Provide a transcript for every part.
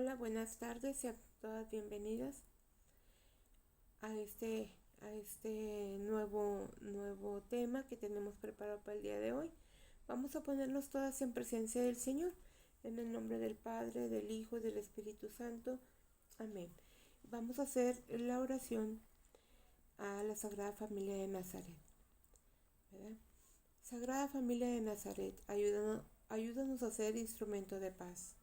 Hola, buenas tardes, sean todas bienvenidas a este nuevo tema que tenemos preparado para el día de hoy. Vamos a ponernos todas en presencia del Señor, en el nombre del Padre, del Hijo y del Espíritu Santo. Amén. Vamos a hacer la oración a la Sagrada Familia de Nazaret, ¿verdad? Sagrada Familia de Nazaret, ayúdanos a ser instrumento de paz.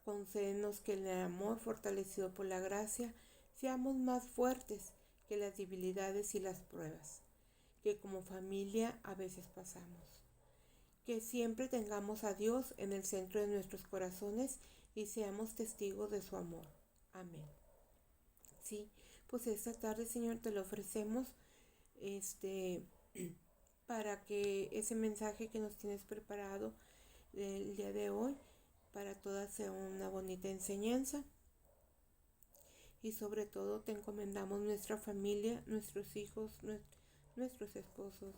Concédenos que en el amor fortalecido por la gracia seamos más fuertes que las debilidades y las pruebas que como familia a veces pasamos. Que siempre tengamos a Dios en el centro de nuestros corazones y seamos testigos de su amor. Amén. Sí, pues esta tarde, Señor, te lo ofrecemos para que ese mensaje que nos tienes preparado el día de hoy para todas sea una bonita enseñanza. Y sobre todo te encomendamos nuestra familia, nuestros hijos, nuestros esposos,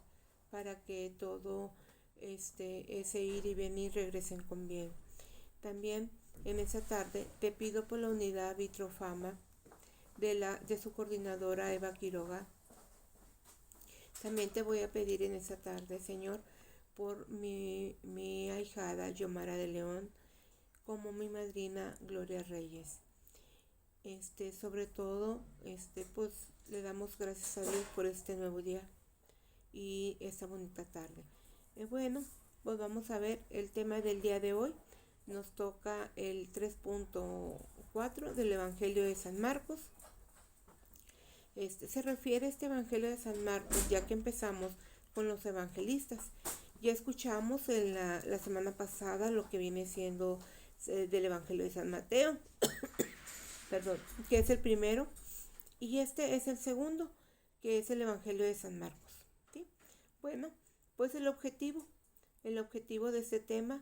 para que todo ese ir y venir regresen con bien. También en esa tarde te pido por la unidad Vitrofama de su coordinadora Eva Quiroga. También te voy a pedir en esa tarde, Señor, por mi ahijada Yomara de León, como mi madrina Gloria Reyes. Sobre todo, pues le damos gracias a Dios por este nuevo día y esta bonita tarde. Bueno, pues vamos a ver el tema del día de hoy. Nos toca el 3.4 del Evangelio de San Marcos. Se refiere a este Evangelio de San Marcos, ya que empezamos con los evangelistas. Ya escuchamos en la semana pasada lo que viene siendo del Evangelio de San Mateo, perdón, que es el primero, y este es el segundo, que es el Evangelio de San Marcos. ¿Sí? Bueno, pues el objetivo de este tema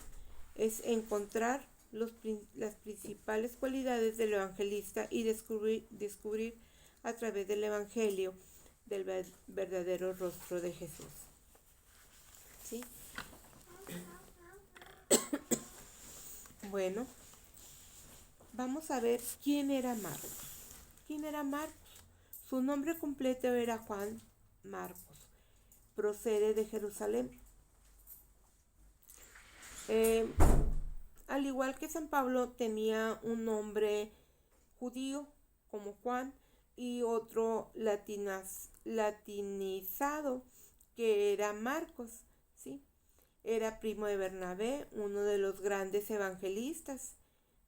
es encontrar las principales cualidades del evangelista y descubrir a través del Evangelio del verdadero rostro de Jesús. ¿Sí? Bueno, vamos a ver quién era Marcos. ¿Quién era Marcos? Su nombre completo era Juan Marcos. Procede de Jerusalén. Al igual que San Pablo, tenía un nombre judío como Juan y otro latinizado que era Marcos, ¿sí? Era primo de Bernabé, uno de los grandes evangelistas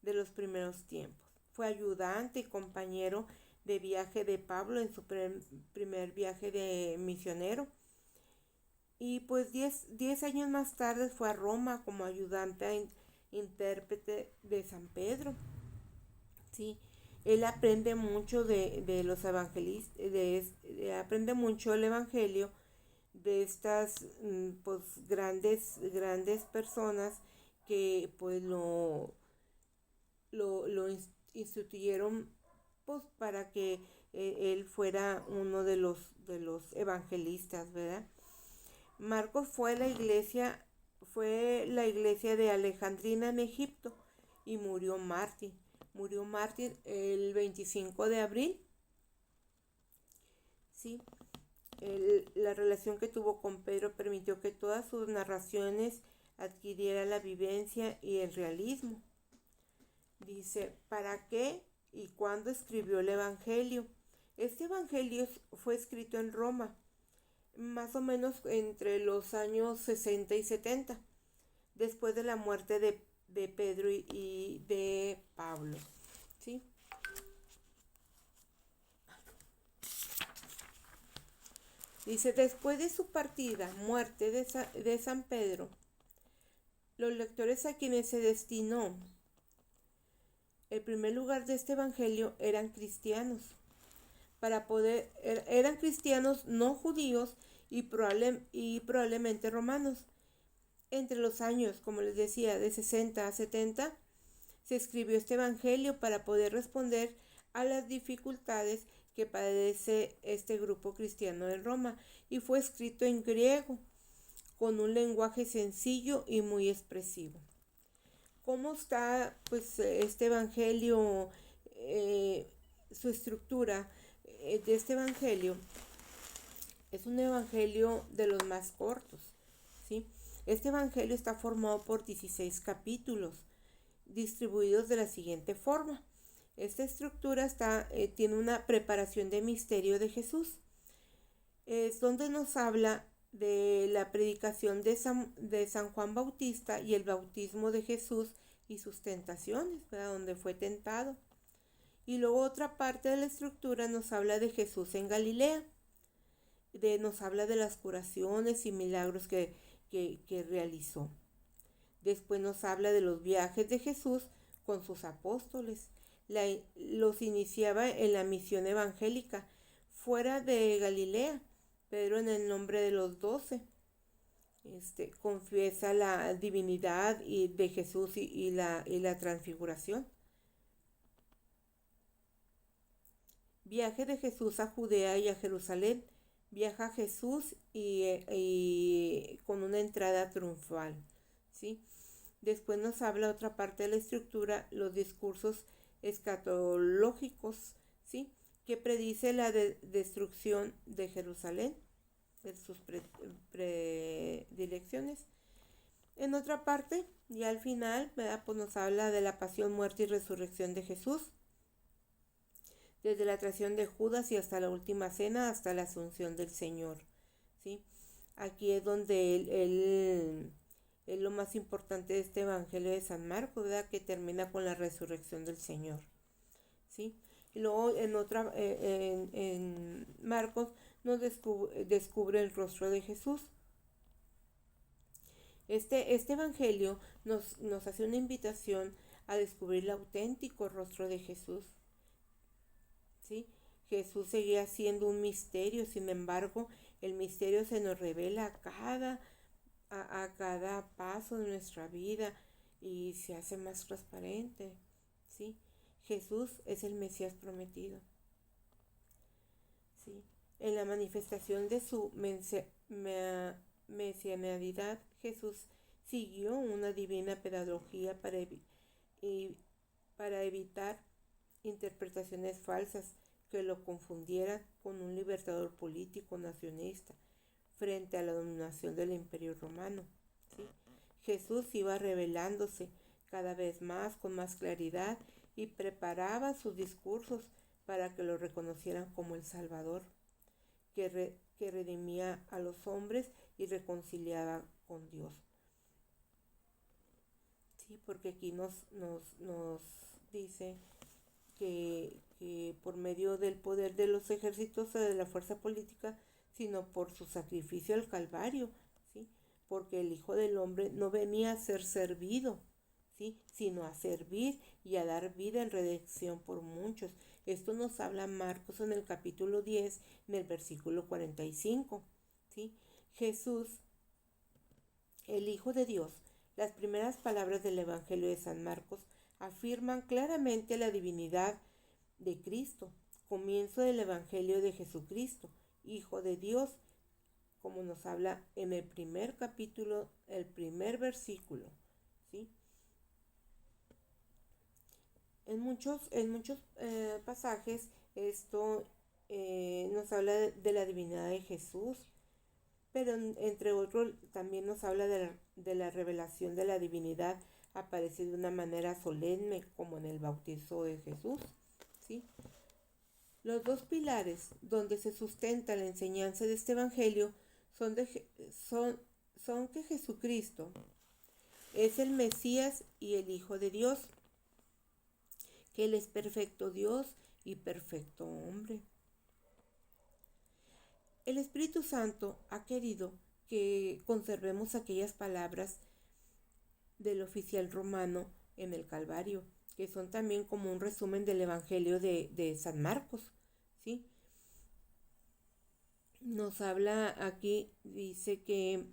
de los primeros tiempos. Fue ayudante y compañero de viaje de Pablo en su primer viaje de misionero. Y pues 10 años más tarde fue a Roma como ayudante intérprete de San Pedro. Sí, él aprende mucho de los evangelistas, aprende mucho el evangelio de estas pues grandes personas que pues lo instituyeron pues para que él fuera uno de los evangelistas, ¿verdad? Marcos fue la iglesia de Alejandrina en Egipto y murió mártir el 25 de abril. Sí, la relación que tuvo con Pedro permitió que todas sus narraciones adquirieran la vivencia y el realismo. Dice, ¿para qué y cuándo escribió el Evangelio? Este Evangelio fue escrito en Roma, más o menos entre los años 60 y 70, después de la muerte de Pedro y de Pablo. ¿Sí? Dice, después de su partida, muerte de San Pedro, los lectores a quienes se destinó el primer lugar de este evangelio eran cristianos. Eran cristianos no judíos y probablemente romanos. Entre los años, como les decía, de 60 a 70, se escribió este evangelio para poder responder a las dificultades que padece este grupo cristiano en Roma, y fue escrito en griego, con un lenguaje sencillo y muy expresivo. ¿Cómo está pues este evangelio, su estructura de este evangelio? Es un evangelio de los más cortos, ¿sí? Este evangelio está formado por 16 capítulos, distribuidos de la siguiente forma. Esta estructura tiene una preparación de misterio de Jesús. Es donde nos habla de la predicación de San Juan Bautista y el bautismo de Jesús y sus tentaciones, ¿verdad? Donde fue tentado. Y luego otra parte de la estructura nos habla de Jesús en Galilea. Nos habla de las curaciones y milagros que realizó. Después nos habla de los viajes de Jesús con sus apóstoles. Los iniciaba en la misión evangélica fuera de Galilea. Pedro, en el nombre de los 12, confiesa la divinidad de Jesús y la transfiguración. Viaje de Jesús a Judea y a Jerusalén. Viaja Jesús y con una entrada triunfal, ¿sí? Después nos habla otra parte de la estructura, los discursos escatológicos, ¿sí? Que predice la destrucción de Jerusalén, de sus predilecciones. En otra parte, y al final, ¿verdad? Pues nos habla de la pasión, muerte y resurrección de Jesús, desde la traición de Judas y hasta la última cena, hasta la asunción del Señor, ¿sí? Aquí es donde es lo más importante de este evangelio de San Marcos, ¿verdad? Que termina con la resurrección del Señor, ¿sí? Y luego en Marcos nos descubre el rostro de Jesús. Este evangelio nos hace una invitación a descubrir el auténtico rostro de Jesús, ¿sí? Jesús seguía siendo un misterio, sin embargo, el misterio se nos revela a cada paso de nuestra vida y se hace más transparente, ¿sí? Jesús es el Mesías prometido, ¿sí? En la manifestación de su mesianidad, Jesús siguió una divina pedagogía para evitar interpretaciones falsas que lo confundieran con un libertador político nacionalista frente a la dominación del Imperio Romano, ¿sí? Jesús iba revelándose cada vez más con más claridad y preparaba sus discursos para que lo reconocieran como el Salvador, que redimía a los hombres y reconciliaba con Dios. Sí, porque aquí nos dice que por medio del poder de los ejércitos o de la fuerza política, sino por su sacrificio al Calvario, ¿sí? Porque el Hijo del Hombre no venía a ser servido, ¿sí? Sino a servir y a dar vida en redención por muchos. Esto nos habla Marcos en el capítulo 10, en el versículo 45, ¿sí? Jesús, el Hijo de Dios. Las primeras palabras del Evangelio de San Marcos afirman claramente la divinidad de Cristo, comienzo del Evangelio de Jesucristo, Hijo de Dios, como nos habla en el primer capítulo, el primer versículo, ¿sí? En muchos pasajes esto nos habla de la divinidad de Jesús, pero entre otros también nos habla de la revelación de la divinidad, aparece de una manera solemne como en el bautizo de Jesús, ¿sí? Los dos pilares donde se sustenta la enseñanza de este evangelio son que Jesucristo es el Mesías y el Hijo de Dios, que Él es perfecto Dios y perfecto hombre. El Espíritu Santo ha querido que conservemos aquellas palabras del oficial romano en el Calvario, que son también como un resumen del Evangelio de San Marcos, ¿sí? Nos habla aquí, dice que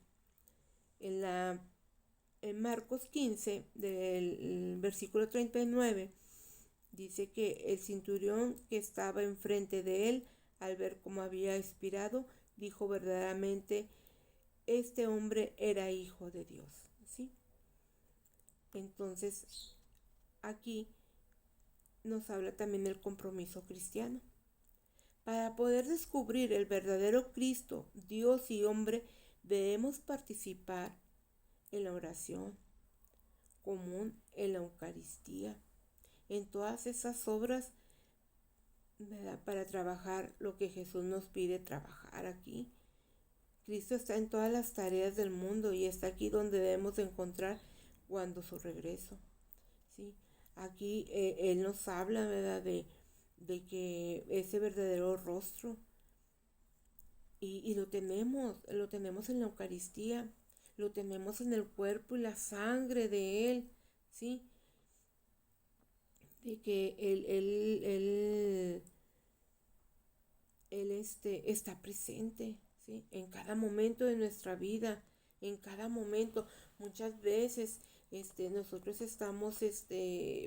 en Marcos 15, del versículo 39, dice que el centurión que estaba enfrente de él, al ver cómo había expirado, dijo verdaderamente, este hombre era hijo de Dios, ¿sí? Entonces, aquí nos habla también del compromiso cristiano. Para poder descubrir el verdadero Cristo, Dios y hombre, debemos participar en la oración común, en la Eucaristía, en todas esas obras, ¿verdad?, para trabajar lo que Jesús nos pide trabajar aquí. Cristo está en todas las tareas del mundo y está aquí donde debemos encontrar cuando su regreso. ¿Sí? Aquí Él nos habla, ¿verdad?, de que ese verdadero rostro y lo tenemos en la Eucaristía, lo tenemos en el cuerpo y la sangre de Él, ¿sí? De que Él está presente, ¿sí?, en cada momento de nuestra vida, en cada momento. Muchas veces nosotros estamos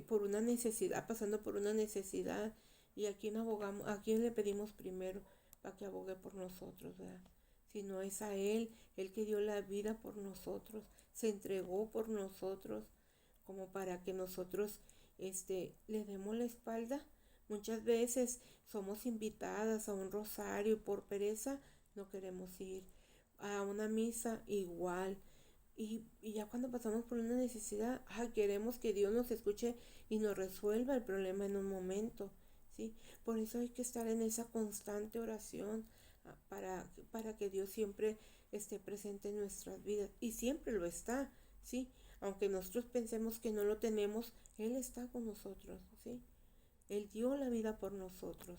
por una necesidad, pasando por una necesidad, y a quién abogamos, a quién le pedimos primero para que abogue por nosotros, ¿verdad? Si no es a Él, el que dio la vida por nosotros, se entregó por nosotros, como para que nosotros le demos la espalda. Muchas veces somos invitadas a un rosario y por pereza no queremos ir. A una misa igual. Y ya cuando pasamos por una necesidad, queremos que Dios nos escuche y nos resuelva el problema en un momento, ¿sí? Por eso hay que estar en esa constante oración para que Dios siempre esté presente en nuestras vidas. Y siempre lo está, ¿sí? Aunque nosotros pensemos que no lo tenemos, Él está con nosotros, ¿sí? Él dio la vida por nosotros,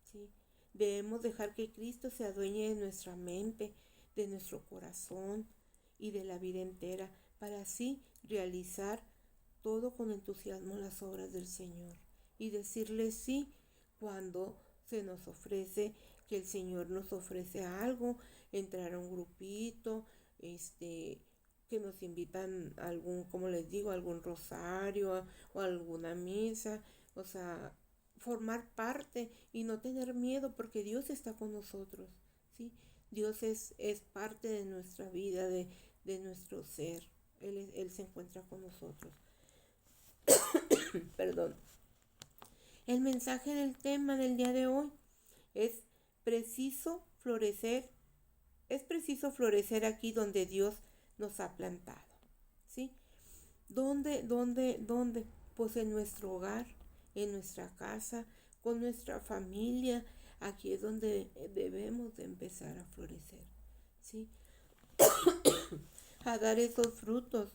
¿sí? Debemos dejar que Cristo se adueñe de nuestra mente, de nuestro corazón y de la vida entera, para así realizar todo con entusiasmo las obras del Señor y decirle sí cuando se nos ofrece, que el Señor nos ofrece algo, entrar a un grupito, que nos invitan a algún, como les digo, algún rosario o alguna misa, o sea, formar parte y no tener miedo, porque Dios está con nosotros, ¿sí? Dios es parte de nuestra vida, de nuestro ser. Él se encuentra con nosotros. Perdón. El mensaje del tema del día de hoy es preciso florecer. Es preciso florecer aquí donde Dios nos ha plantado, ¿sí? ¿Dónde? Pues en nuestro hogar, en nuestra casa, con nuestra familia. Aquí es donde debemos de empezar a florecer, ¿sí? A dar esos frutos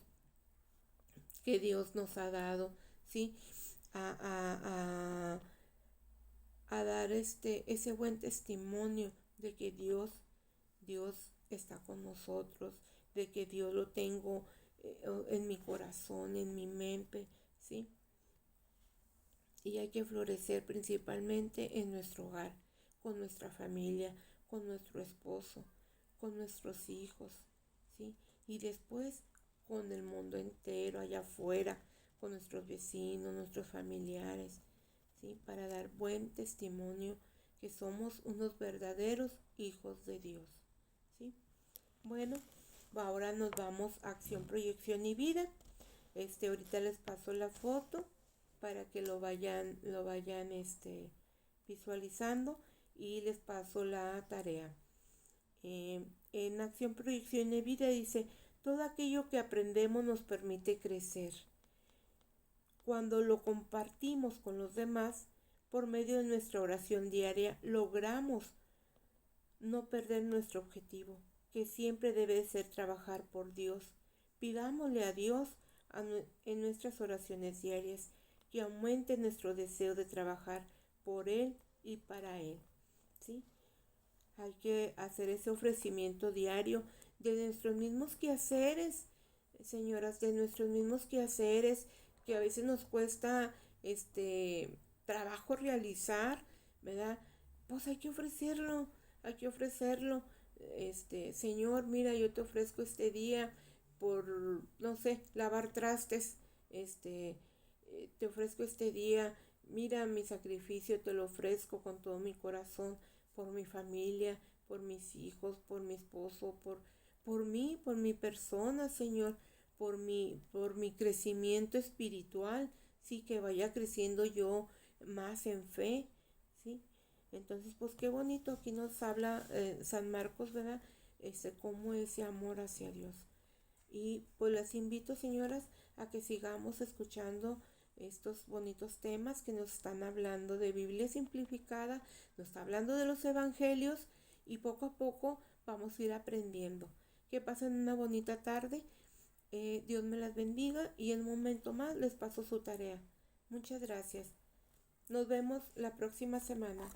que Dios nos ha dado, ¿sí? A dar ese buen testimonio de que Dios está con nosotros, de que Dios lo tengo en mi corazón, en mi mente, ¿sí? Y hay que florecer principalmente en nuestro hogar, con nuestra familia, con nuestro esposo, con nuestros hijos, ¿sí? Y después con el mundo entero, allá afuera, con nuestros vecinos, nuestros familiares, ¿sí? Para dar buen testimonio que somos unos verdaderos hijos de Dios, ¿sí? Bueno, ahora nos vamos a acción, proyección y vida. Ahorita les paso la foto para que lo vayan visualizando, y les paso la tarea. En acción, proyección y vida dice: todo aquello que aprendemos nos permite crecer. Cuando lo compartimos con los demás, por medio de nuestra oración diaria, logramos no perder nuestro objetivo, que siempre debe ser trabajar por Dios. Pidámosle a Dios en nuestras oraciones diarias que aumente nuestro deseo de trabajar por Él y para Él, ¿sí? Hay que hacer ese ofrecimiento diario de nuestros mismos quehaceres, señoras, de nuestros mismos quehaceres que a veces nos cuesta trabajo realizar, ¿verdad? Pues hay que ofrecerlo, hay que ofrecerlo. Señor, mira, yo te ofrezco este día por, no sé, lavar trastes, te ofrezco este día, mira mi sacrificio, te lo ofrezco con todo mi corazón, por mi familia, por mis hijos, por mi esposo, por mí, por mi persona, Señor, por mi crecimiento espiritual, sí, que vaya creciendo yo más en fe, sí. Entonces, pues qué bonito, aquí nos habla San Marcos, ¿verdad? Cómo ese amor hacia Dios. Y pues las invito, señoras, a que sigamos escuchando estos bonitos temas que nos están hablando de Biblia simplificada, nos está hablando de los evangelios y poco a poco vamos a ir aprendiendo. Que pasen una bonita tarde, Dios me las bendiga y en un momento más les paso su tarea. Muchas gracias. Nos vemos la próxima semana.